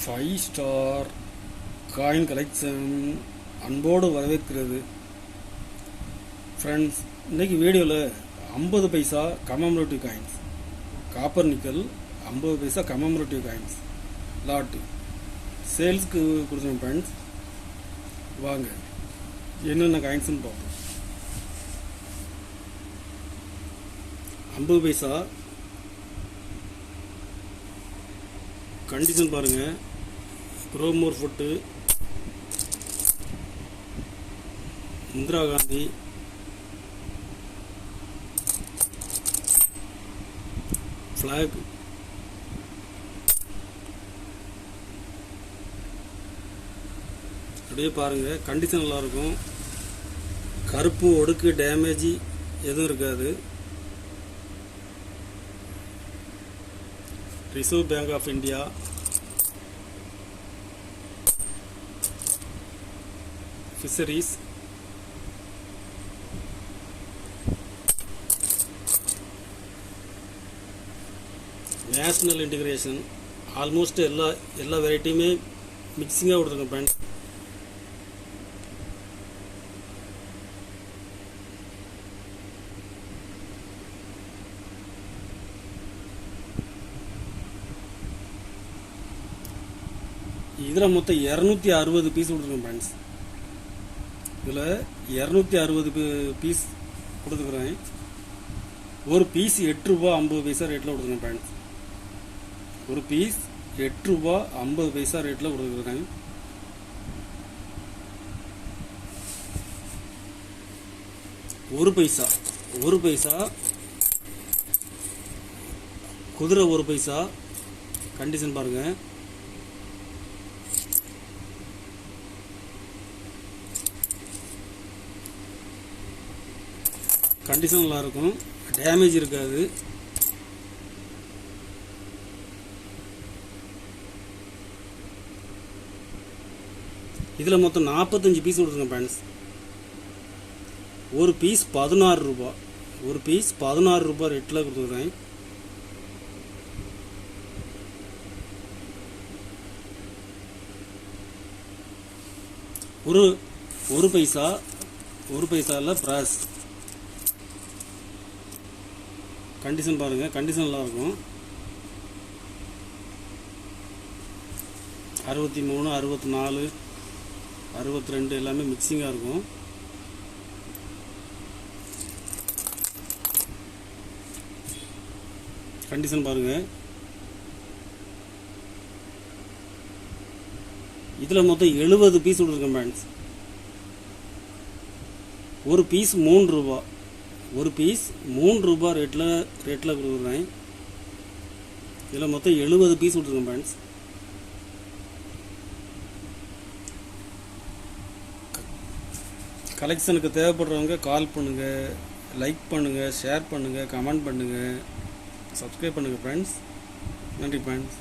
5 star coin collection அன்போடு வரவேற்கிறது. Friends, இன்றைக்கி வீடியோவில் 50 பைசா கமெமரேட்டிவ் காயின்ஸ், காப்பர் நிக்கல் 50 பைசா கமெமரேட்டிவ் காயின்ஸ் லாட்டு சேல்ஸ்க்கு கொடுத்துருங்க. ஃப்ரெண்ட்ஸ், வாங்க என்னென்ன காயின்ஸ்னு பார்ப்போம். 50 பைசா கண்டிஷன் பாருங்கள். குரோமோர் ஃபுட்டு, இந்திரா காந்தி, ஃப்ளாக், அப்படியே பாருங்கள். கண்டிஷன் நல்லாயிருக்கும். கருப்பு ஒடுக்கு டேமேஜ் எதுவும் இருக்காது. Reserve bank of India, fisheries, national integration, almost எல்லா வெரைட்டியுமே மிக்சிங்காக கொடுத்துருங்க ஃப்ரெண்ட்ஸ். இதில் மொத்தம் 260 பீஸ் கொடுத்துருக்கோம் ஃப்ரெண்ட்ஸ். இதில் 260 பீஸ் கொடுத்துக்கிறேன். ஒரு பீஸ் 8 ரூபா 50 பைசா ரேட்டில் கொடுத்துருக்கேன் ஃப்ரெண்ட்ஸ். ஒரு பீஸ் 8 ரூபா 50 பைசா ரேட்டில் கொடுத்துக்கிறேன். ஒரு பைசா குதிரை 1 பைசா. கண்டிஷன் பாருங்கள். கண்டிஷன் நல்லா இருக்கும், டேமேஜ் இருக்காது. இதில் மொத்தம் 45 பீஸ் கொடுத்துருங்க ஃப்ரெண்ட்ஸ். ஒரு பீஸ் 16 ரூபா. ஒரு பீஸ் 16 ரூபா ரேட்டில் கொடுத்துருக்கேன். ஒரு பைசாவில் பிராஸ். கண்டிஷன் பாருங்கள். கண்டிஷன் நல்லாயிருக்கும். 63, 64, 62 எல்லாமே மிக்சிங்காக இருக்கும். கண்டிஷன் பாருங்கள். இதில் மொத்தம் 70 பீஸ் கொடுத்துருக்கேன் ஃப்ரெண்ட்ஸ். ஒரு பீஸ் 3 ரூபா. ஒரு பீஸ் 3 ரூபா ரேட்டில் கொடுக்குறேன். இதில் மொத்தம் 70 பீஸ் கொடுத்துருக்கேன் ஃப்ரெண்ட்ஸ். கலெக்ஷனுக்கு தேவைப்படுறவங்க கால் பண்ணுங்கள், லைக் பண்ணுங்கள், ஷேர் பண்ணுங்கள், கமெண்ட் பண்ணுங்கள், சப்ஸ்கிரைப் பண்ணுங்கள் ஃப்ரெண்ட்ஸ். நன்றி ஃப்ரெண்ட்ஸ்.